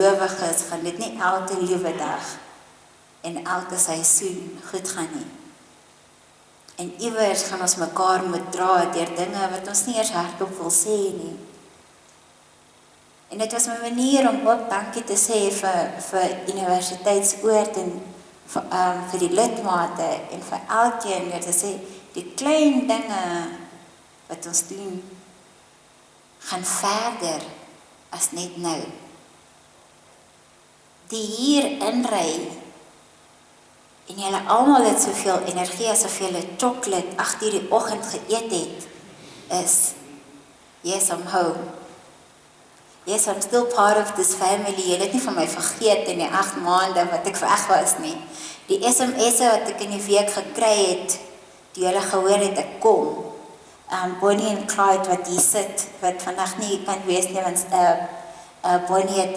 gelowiges gaan dit nie elke liewe dag en elke seisoen goed gaan nie. En iewers gaan ons mekaar moet dra deur dinge wat ons nie eers hardop wil sê nie. En dit was my manier om ook dankie te sê vir Universiteitsoord en vir die lidmate en vir elkeen deur te sê, die klein dinge wat ons doen, gaan verder as net nou. Die hier inry, en julle almal het soveel energie asof julle chocolate 8:00 die oggend geëet het, is, yes, I'm home. Yes, I'm still part of this family. Julle het nie van my vergeet in die 8 maande wat ek weg was nie. Die SMS'e wat ek in die week gekry het, die julle gehoor het, ek kom. Bonnie en Clyde wat hier sit, wat vandag nie kan wees nie, want Bonnie het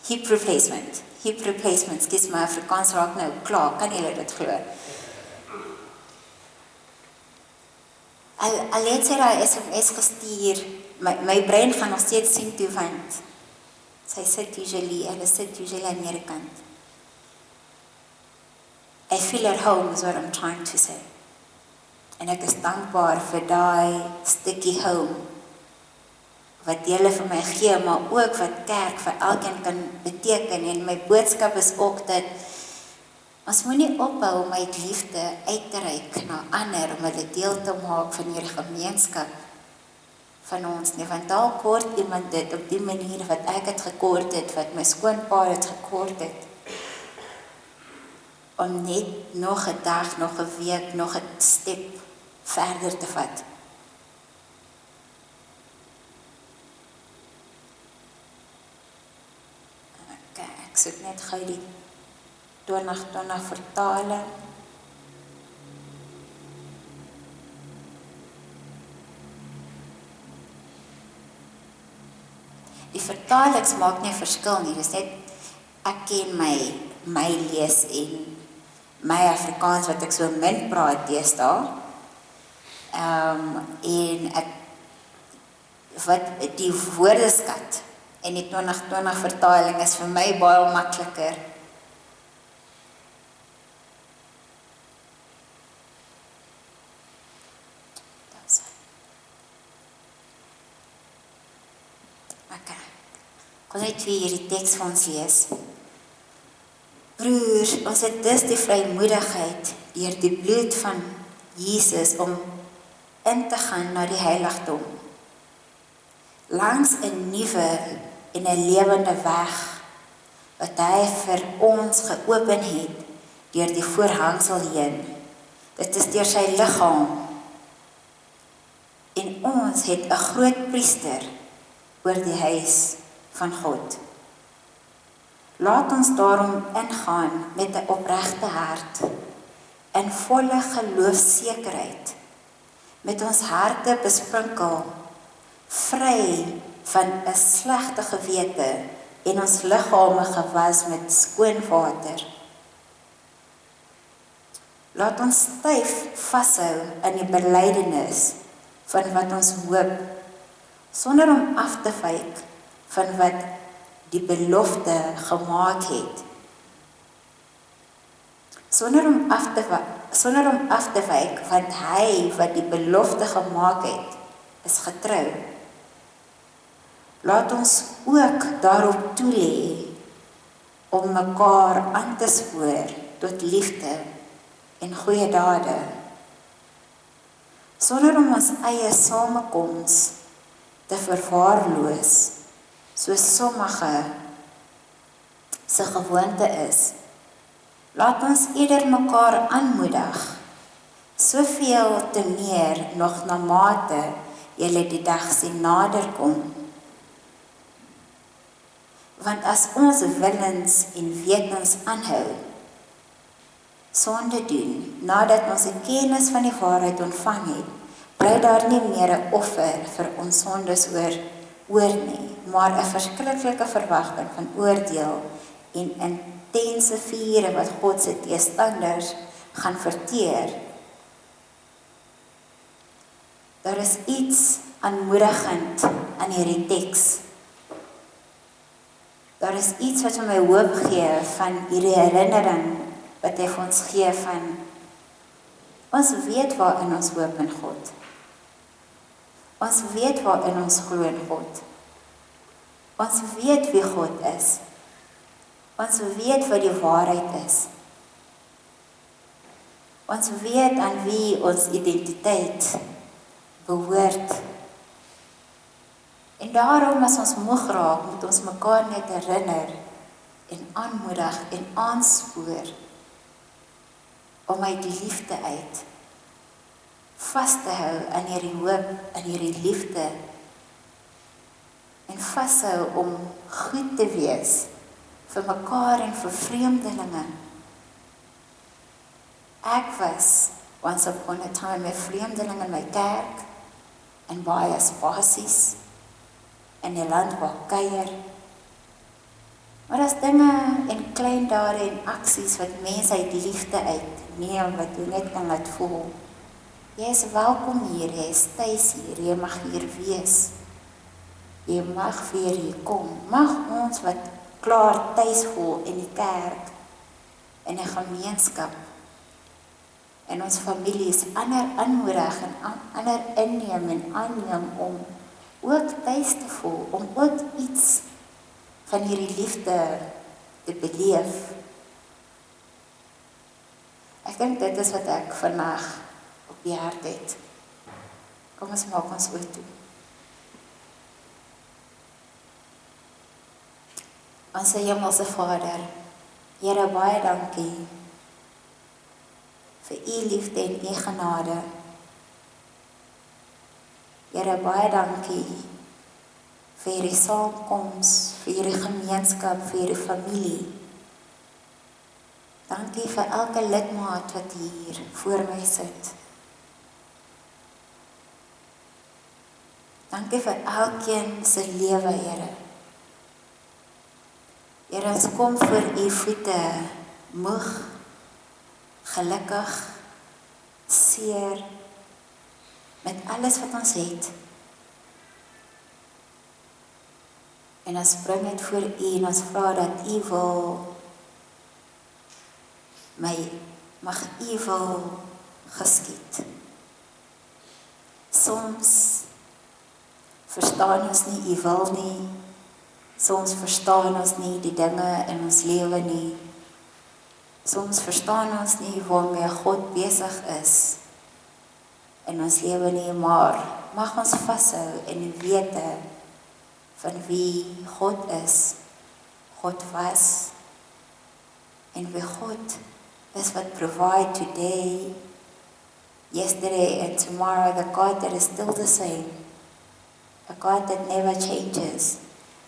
hip replacement, skies my Afrikaans raak nou klaar, kan julle dit glo? Al het sy daar SMS gestuur, my brein gaan nog steeds sien toe, want sy sit usually aan die kant. I feel at home is what I'm trying to say. En ek is dankbaar vir daai stukkie home, wat julle vir my gee, maar ook wat kerk vir elkeen kan beteken. En my boodskap is ook dat ons moet nie ophou om uit liefde uit te reik na ander, om hulle deel te maak van hierdie gemeenskap van ons nie, want daar kort iemand dit op die manier wat ek het gekort het, wat my skoonpa het gekort het, om net nog 'n dag, nog 'n week, nog 'n stap verder te vat. Okay, ek soek net gou die 2020 vertaling. Die vertalings maak nie 'n verskil nie, dis net ek ken my lees en my Afrikaans wat ek so min praat deesdae. En ek wat die woordeskat en die 2020 vertaling is vir my baie makliker. Ek wil net weer hierdie teks vir ons lees. Broers, ons het dus die vrymoedigheid deur die bloed van Jesus om in te gaan na die heiligdom. Langs 'n nuwe en 'n lewende weg wat hy vir ons geopen het deur die voorhangsel heen. Dit is deur sy liggaam. En ons het 'n groot priester oor die huis van God. Laat ons daarom ingaan met 'n opregte hart, in volle geloofsekerheid, met ons harte besprinkel, vry van 'n slegte gewete en ons liggame gewas met skoon water. Laat ons styf vashou in die belydenis van wat ons hoop, sonder om af te wyk van wat die belofte gemaak het. Sonder om af te wyk, want hy wat die belofte gemaak het, is getrou. Laat ons ook daarop toelê om mekaar aan te spoor tot liefde en goeie dade, sonder om ons eie samekoms te verwaarloos, soos sommige se gewoonte is. Laat ons ieder mekaar aanmoedig, soveel te meer nog na mate julle die dag sien naderkom. Want as ons willens en wetens aanhou, sonde doen, nadat ons 'n kennis van die waarheid ontvang het, bly daar nie meer 'n offer vir ons sondes oor nie, maar 'n verskriklike verwagting van oordeel en intense vuur wat God se teestanders gaan verteer. Daar is iets aanmoedigend aan hierdie teks, daar is iets wat vir my hoop gee van hierdie herinnering wat hy vir ons gee van ons weet waarin ons hoop in God. Ons weet waarin ons glo in God. Ons weet wie God is. Ons weet wat die waarheid is. Ons weet aan wie ons identiteit behoort. En daarom as ons moeg raak, moet ons mekaar net herinner en aanmoedig en aanspoor om uit die liefde uit vas te hou aan hierdie hoop, aan hierdie liefde en vashou om goed te wees vir mekaar en vir vreemdelinge. Ek was once upon a time 'n vreemdeling in my kerk en baie spasies in die land waar ek kuier. Maar as dinge en klein dade en aksies wat mense uit liefde uitneem, wat jy net kan laat voel. Jy is welkom hier, jy is tuis hier, jy mag hier wees. Jy mag weer hier kom. Mag ons wat klaar tuis voel in die kerk, in 'n gemeenskap, en ons families ander aanmoedig en ander inneem en aanneem om ook tuis te voel, om ook iets van hierdie liefde te beleef. Ek dink dit is wat ek vandag op die hart het. Kom ons maak ons oor toe. Ons Hemelse Vader, Here, baie dankie vir u liefde en u genade. Here, baie dankie vir hierdie saamkoms, vir hierdie gemeenskap, vir hierdie familie. Dankie vir elke lidmaat wat hier voor my sit. Dankie vir elkeen se lewe, Here. Here, ons kom voor u voete, moeg, gelukkig, seer, met alles wat ons het. En ons bring dit voor u en ons vra dat u wil mag u wil geskied. Soms verstaan ons nie u wil nie. Soms verstaan ons nie die dinge in ons lewe nie. Soms verstaan ons nie waarmee God besig is in ons lewe nie, maar mag ons vashou in die wete van wie God is, God was, en wie God is wat provide today, yesterday and tomorrow, the God that is still the same, a God that never changes.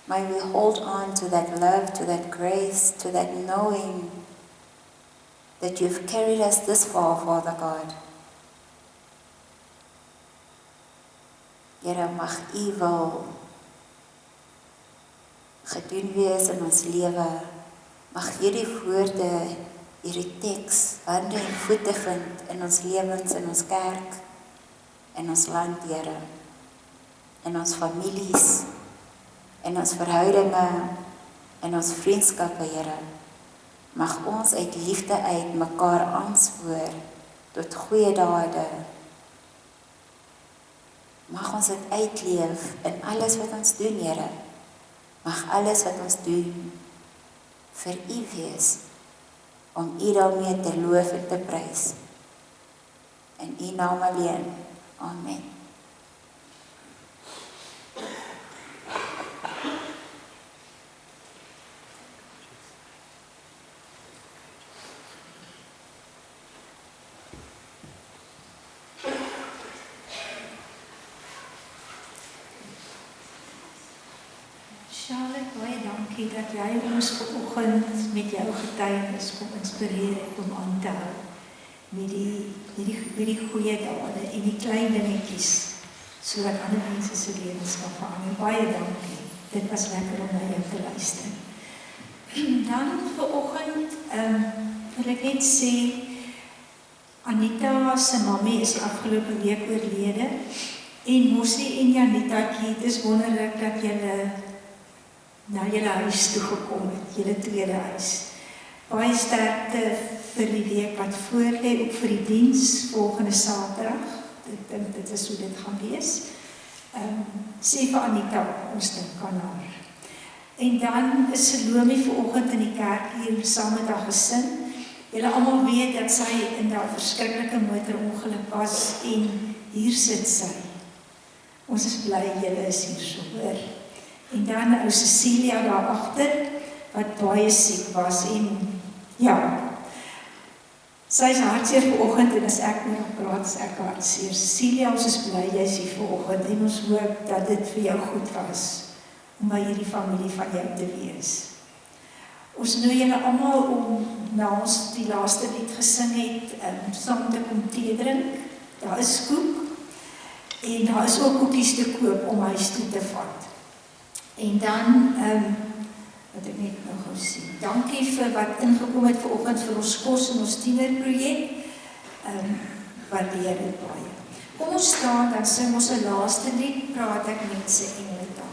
May we hold on to that love, to that grace, to that knowing that you've carried us this far, Father God. Here, mag u wil gedoen wees in ons lewe. Mag hierdie woorde, hierdie teks, hande en voete vind in ons lewens, in ons kerk, in ons land, Here, in ons families, in ons verhoudinge, in ons vriendskappe, Here. Mag ons uit liefde uit mekaar aanspoor tot goeie dade. Mag ons dit uitleef in alles wat ons doen, Here. Mag alles wat ons doen vir u wees, om u daarmee te loof en te prys. In u naam alleen. Amen. Charlotte, baie dankie dat jy ons vanoggend met jou getuienis kom inspireer en kom aan te hou met die goeie dade en die klein dingetjies, sodat ander mense se lewens kan verander. Baie dankie. Dit was lekker om na jou te luister. Dan vanoggend wil ek net sê, Anita se mammie is afgelope week oorlede en Mossie en Janita, dit is wonderlik dat julle na julle huis toe gekom het, julle tweede huis. Baie sterkte vir die week wat voorlê, ook vir die diens volgende Saterdag. Ek dink dit is hoe dit gaan wees. Sê vir Anita, ons dink aan haar. En dan is Salome vanoggend in die kerk hier saam met haar gesin. Julle almal weet dat sy in daai verskriklike motorongeluk was en hier sit sy. Ons is bly julle is hier so, hoor. En dan ou Cecilia daar agter wat baie siek was en ja, sy is hartseer vanoggend en as ek met haar praat, is ek hartseer. Cecilia, ons is bly jy is hier vanoggend en ons hoop dat dit vir jou goed was om by hierdie familie van jou te wees. Ons nooi julle almal om na ons die laaste lied gesing het, saam te kom tee drink. Daar is koek en daar is ook koekies te koop om huis toe te vat. En dan, wat ek net nog gou sien, dankie vir wat ingekom het vanoggend vir ons kos en ons tienerprojek. Waardeer dit baie. Kom ons staan, dan sing ons 'n laaste lied, praat ek mense engeltaal.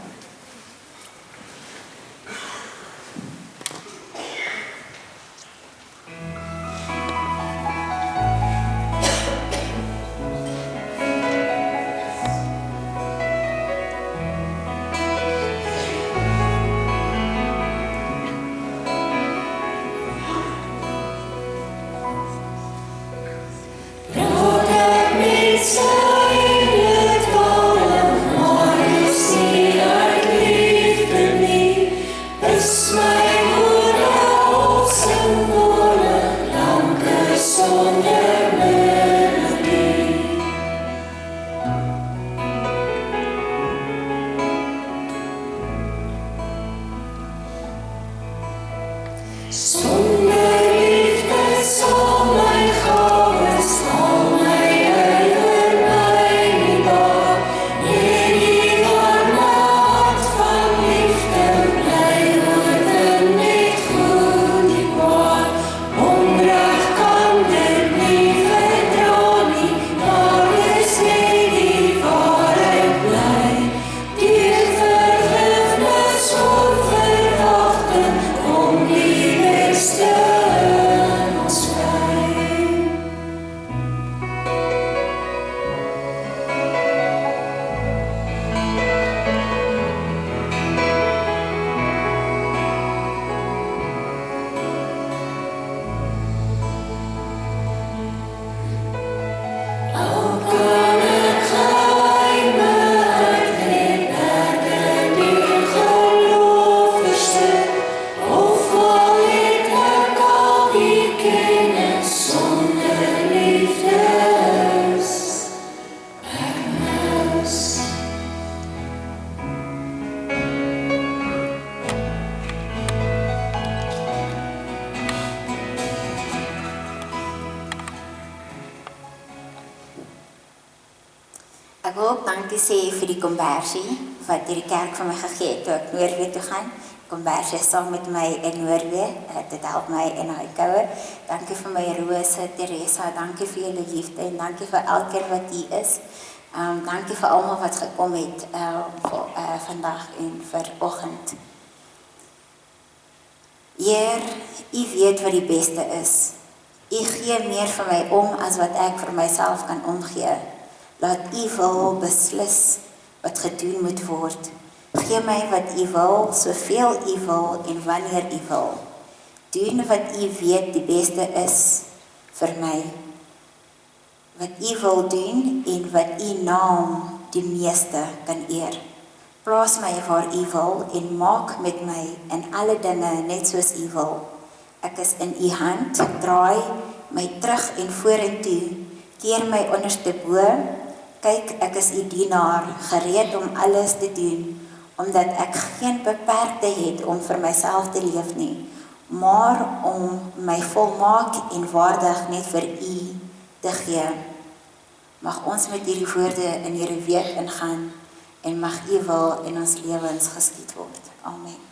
Ek wil ook dankie sê vir die kombersie wat die kerk vir my gegee het toe ek Noordwee toe gaan. Kombersie is saam met my in Noordwee. Dit help my in hy koue. Dankie vir my Rose, Teresa, dankie vir julle liefde en dankie vir elkeen wat hier is. Dankie vir almal wat gekom het vandag en vanoggend. Heer, U weet wat die beste is. U gee meer vir my om as wat ek vir myself kan omgee. Laat U wil beslis wat gedoen moet word. Gee my wat U wil, soveel U wil en wanneer U wil. Doen wat U weet die beste is vir my. Wat U wil doen en wat U naam die meeste kan eer. Plaas my waar U wil en maak met my in alle dinge net soos U wil. Ek is in U hand, draai my terug en vorentoe, keer my onderste bo. Kyk, ek is U dienaar, gereed om alles te doen, omdat ek geen beperkte het om vir myself te leef nie, maar om my volmaak en waardig net vir U te gee. Mag ons met hierdie woorde in hierdie week ingaan en mag U wil in ons lewens geskied word. Amen.